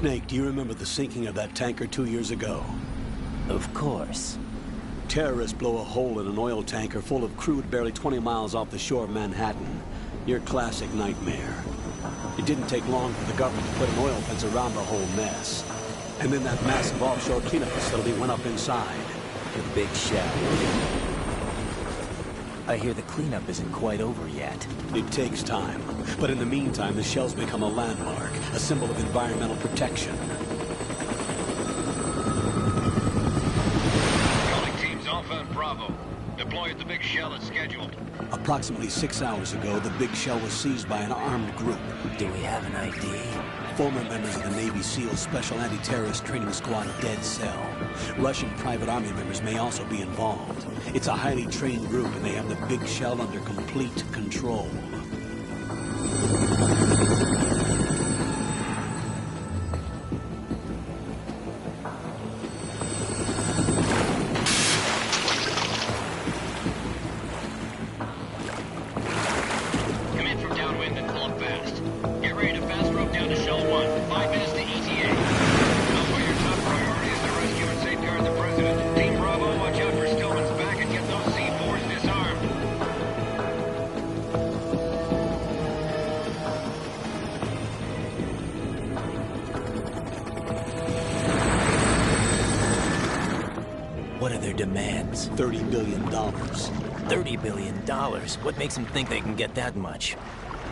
Snake, do you remember the sinking of that tanker 2 years ago? Of course. Terrorists blow a hole in an oil tanker full of crude barely 20 miles off the shore of Manhattan. Your classic nightmare. It didn't take long for the government to put an oil fence around the whole mess. And then that massive offshore cleanup facility went up inside. The big shell. I hear the cleanup isn't quite over yet. It takes time. But in the meantime, the shell's become a landmark, a symbol of environmental protection. Calling teams Alpha and Bravo. Deploy at the big shell as scheduled. Approximately 6 hours ago, the big shell was seized by an armed group. Do we have an ID? Former members of the Navy SEAL Special Anti-Terrorist Training Squad Dead Cell. Russian private army members may also be involved. It's a highly trained group, and they have the big shell under complete control. Come in from downwind and pull up fast. Get ready to fast rope down to Shell 1. 5 minutes to ETA. Alpha, your top priority is to rescue and safeguard the President. Team Bravo, watch out for Stillman's back and get those C4s disarmed. What are their demands? $30 billion. $30 billion? What makes them think they can get that much?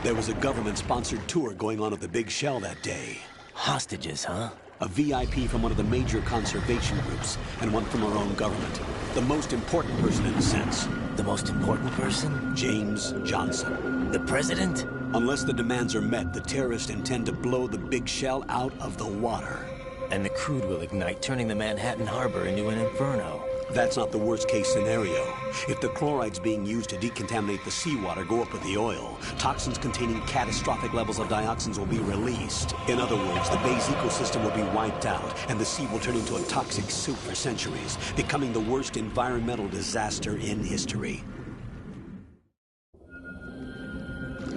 There was a government-sponsored tour going on at the big shell that day. Hostages, huh? A VIP from one of the major conservation groups, and one from our own government. The most important person in a sense. The most important person? James Johnson. The president? Unless the demands are met, the terrorists intend to blow the big shell out of the water. And the crude will ignite, turning the Manhattan Harbor into an inferno. That's not the worst-case scenario. If the chlorides being used to decontaminate the seawater go up with the oil, toxins containing catastrophic levels of dioxins will be released. In other words, the bay's ecosystem will be wiped out, and the sea will turn into a toxic soup for centuries, becoming the worst environmental disaster in history.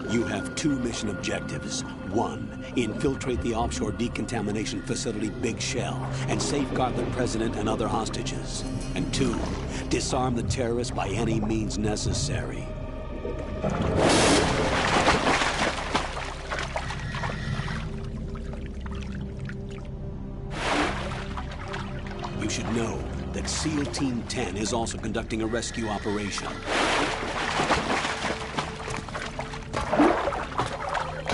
You have 2 mission objectives. 1, infiltrate the offshore decontamination facility Big Shell and safeguard the president and other hostages. And 2, disarm the terrorists by any means necessary. You should know that SEAL Team 10 is also conducting a rescue operation.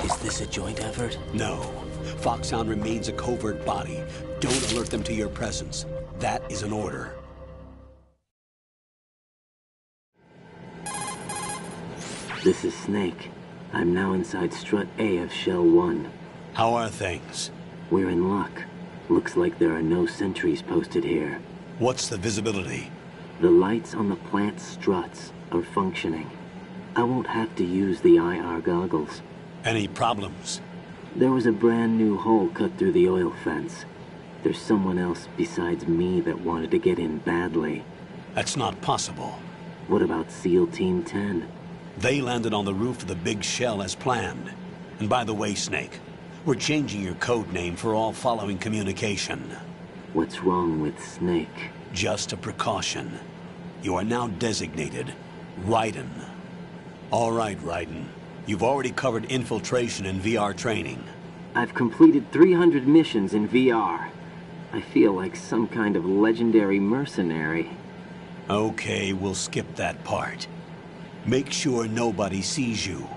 Is this a joint effort? No. Foxhound remains a covert body. Don't alert them to your presence. That is an order. This is Snake. I'm now inside Strut A of Shell 1. How are things? We're in luck. Looks like there are no sentries posted here. What's the visibility? The lights on the plant's struts are functioning. I won't have to use the IR goggles. Any problems? There was a brand new hole cut through the oil fence. There's someone else besides me that wanted to get in badly. That's not possible. What about SEAL Team 10? They landed on the roof of the Big Shell as planned. And by the way, Snake, we're changing your code name for all following communication. What's wrong with Snake? Just a precaution. You are now designated Raiden. All right, Raiden. You've already covered infiltration and VR training. I've completed 300 missions in VR. I feel like some kind of legendary mercenary. Okay, we'll skip that part. Make sure nobody sees you.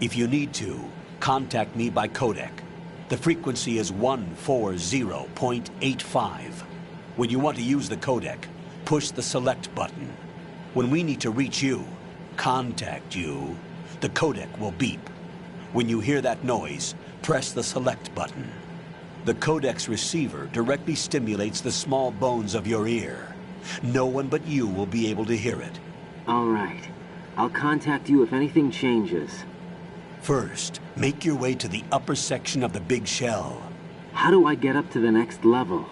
If you need to, contact me by codec. The frequency is 140.85. When you want to use the codec, push the select button. When we need to reach you, contact you, the codec will beep. When you hear that noise, press the select button. The codec's receiver directly stimulates the small bones of your ear. No one but you will be able to hear it. All right. I'll contact you if anything changes. First, make your way to the upper section of the Big Shell. How do I get up to the next level?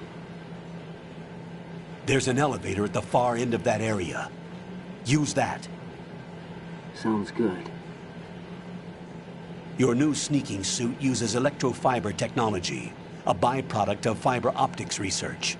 There's an elevator at the far end of that area. Use that. Sounds good. Your new sneaking suit uses electrofiber technology. a byproduct of fiber optics research.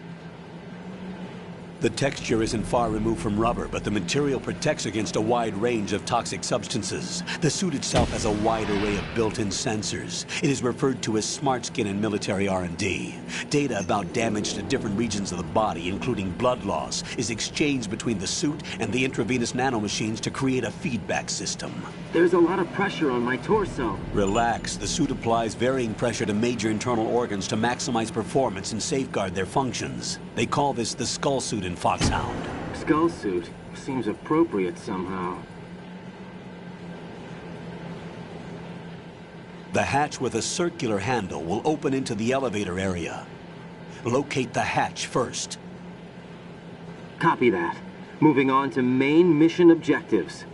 The texture isn't far removed from rubber, but the material protects against a wide range of toxic substances. The suit itself has a wide array of built-in sensors. It is referred to as smart skin in military R&D. Data about damage to different regions of the body, including blood loss, is exchanged between the suit and the intravenous nanomachines to create a feedback system. There's a lot of pressure on my torso. Relax. The suit applies varying pressure to major internal organs to maximize performance and safeguard their functions. They call this the skull suit in Foxhound. Skull suit seems appropriate somehow. The hatch with a circular handle will open into the elevator area. Locate the hatch first. Copy that. Moving on to main mission objectives.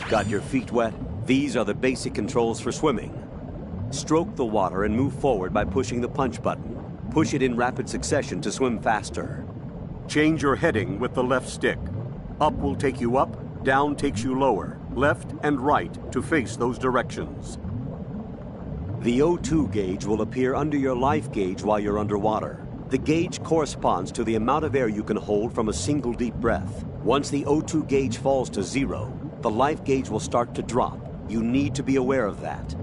Got your feet wet? These are the basic controls for swimming. Stroke the water and move forward by pushing the punch button. Push it in rapid succession to swim faster. Change your heading with the left stick. Up will take you up, down takes you lower, left and right to face those directions. The O2 gauge will appear under your life gauge while you're underwater. The gauge corresponds to the amount of air you can hold from a single deep breath. Once the O2 gauge falls to 0, the life gauge will start to drop. You need to be aware of that.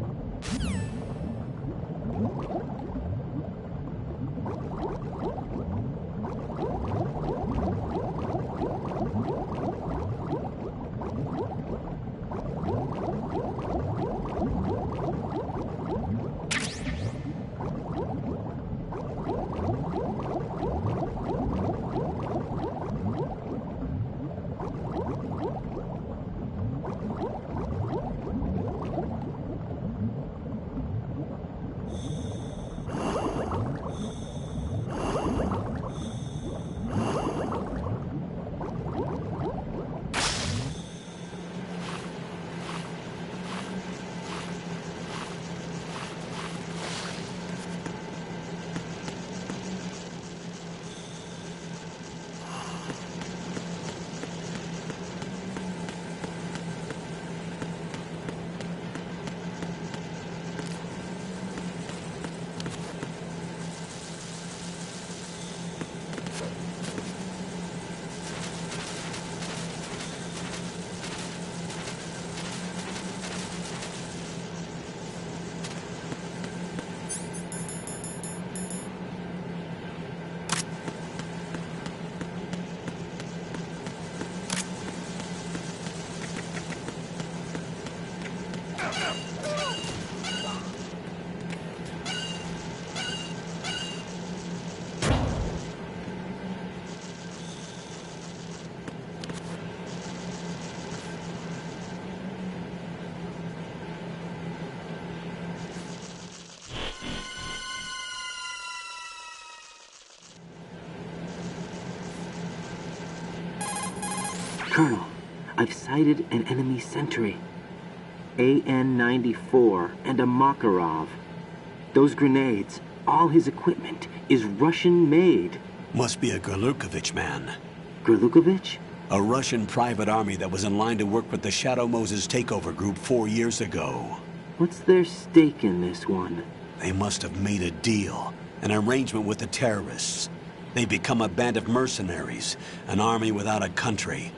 Colonel, I've sighted an enemy sentry. AN-94 and a Makarov. Those grenades, all his equipment, is Russian-made. Must be a Gorlukovich man. Gorlukovich? A Russian private army that was in line to work with the Shadow Moses takeover group 4 years ago. What's their stake in this one? They must have made a deal, an arrangement with the terrorists. They become a band of mercenaries, an army without a country.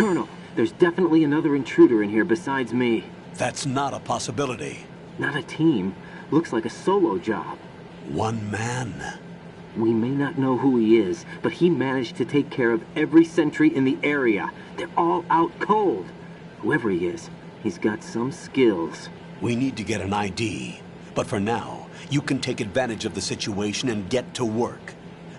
Colonel, there's definitely another intruder in here besides me. That's not a possibility. Not a team. Looks like a solo job. One man. We may not know who he is, but he managed to take care of every sentry in the area. They're all out cold. Whoever he is, he's got some skills. We need to get an ID. But for now, you can take advantage of the situation and get to work.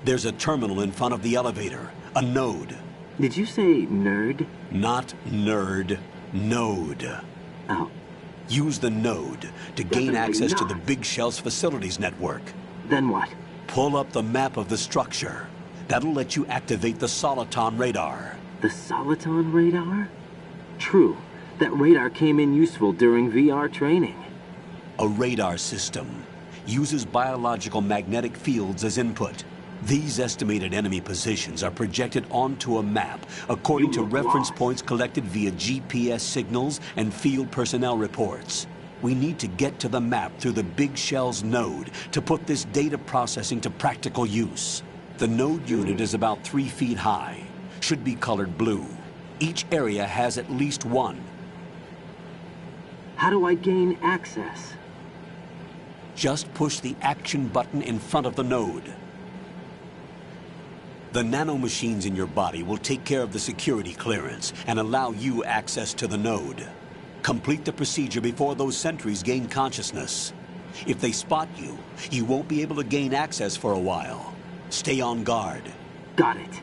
There's a terminal in front of the elevator. A node. Did you say nerd? Not nerd. Node. Oh. Use the node to gain Definitely access to the not. Big Shell's facilities network. Then what? Pull up the map of the structure. That'll let you activate the Soliton radar. The Soliton radar? True. That radar came in useful during VR training. A radar system uses biological magnetic fields as input. These estimated enemy positions are projected onto a map according to reference points collected via GPS signals and field personnel reports. We need to get to the map through the Big Shell's node to put this data processing to practical use. The node unit is about 3 feet high, should be colored blue. Each area has at least one. How do I gain access? Just push the action button in front of the node. The nanomachines in your body will take care of the security clearance and allow you access to the node. Complete the procedure before those sentries gain consciousness. If they spot you, you won't be able to gain access for a while. Stay on guard. Got it.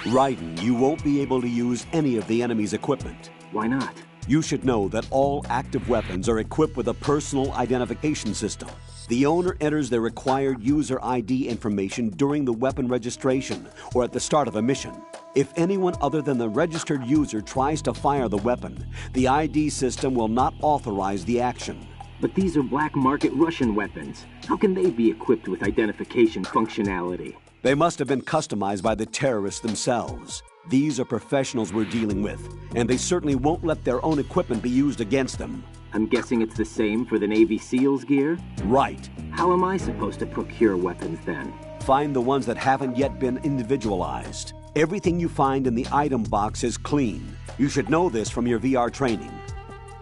Raiden, you won't be able to use any of the enemy's equipment. Why not? You should know that all active weapons are equipped with a personal identification system. The owner enters their required user ID information during the weapon registration or at the start of a mission. If anyone other than the registered user tries to fire the weapon, the ID system will not authorize the action. But these are black market Russian weapons. How can they be equipped with identification functionality? They must have been customized by the terrorists themselves. These are professionals we're dealing with, and they certainly won't let their own equipment be used against them. I'm guessing it's the same for the Navy SEALs gear? Right. How am I supposed to procure weapons then? Find the ones that haven't yet been individualized. Everything you find in the item box is clean. You should know this from your VR training.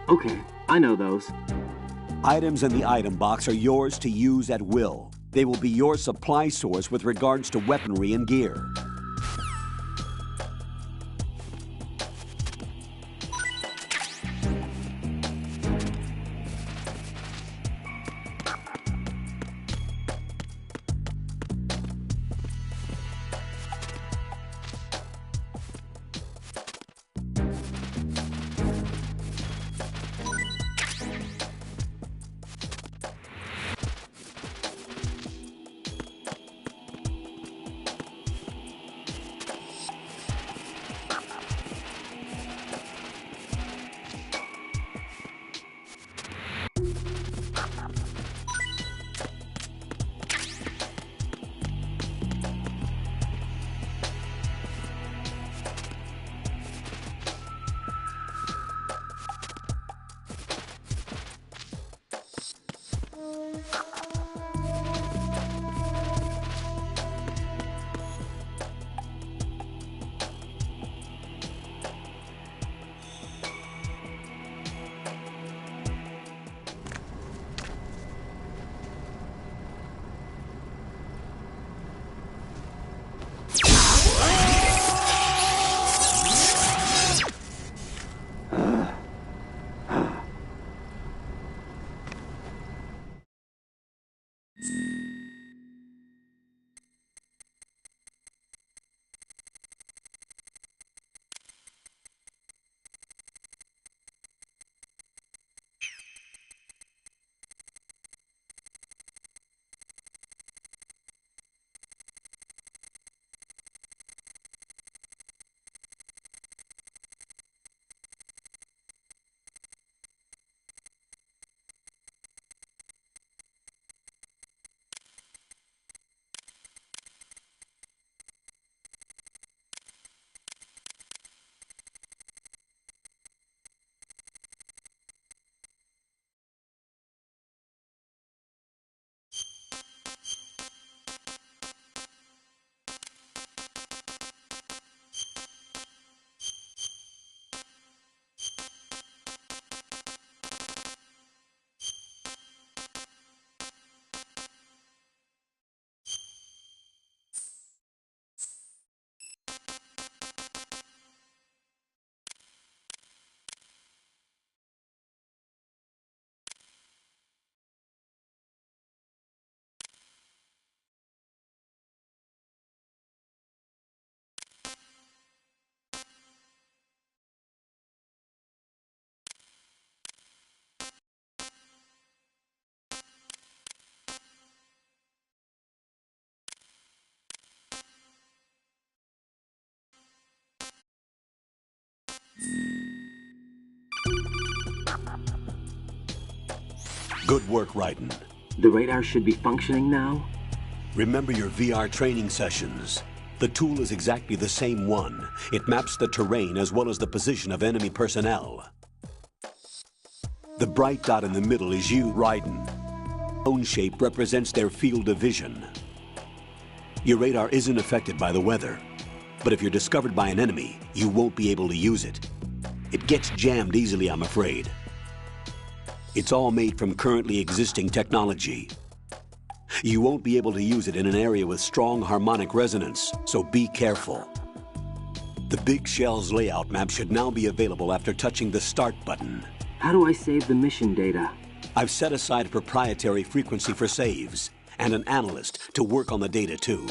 Okay, I know those. Items in the item box are yours to use at will. They will be your supply source with regards to weaponry and gear. Good work, Raiden. The radar should be functioning now? Remember your VR training sessions. The tool is exactly the same one. It maps the terrain as well as the position of enemy personnel. The bright dot in the middle is you, Raiden. Cone shape represents their field of vision. Your radar isn't affected by the weather, but if you're discovered by an enemy, you won't be able to use it. It gets jammed easily, I'm afraid. It's all made from currently existing technology. You won't be able to use it in an area with strong harmonic resonance, so be careful. The Big Shell's layout map should now be available after touching the Start button. How do I save the mission data? I've set aside a proprietary frequency for saves, and an analyst to work on the data too.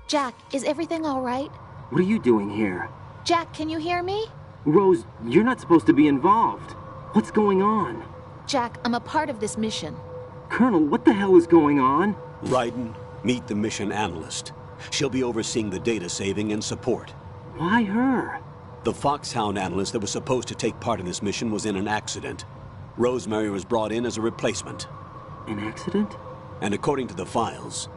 Jack, is everything all right? What are you doing here? Jack, can you hear me? Rose, you're not supposed to be involved. What's going on? Jack, I'm a part of this mission. Colonel, what the hell is going on? Raiden, meet the mission analyst. She'll be overseeing the data saving and support. Why her? The Foxhound analyst that was supposed to take part in this mission was in an accident. Rosemary was brought in as a replacement. An accident? And according to the files,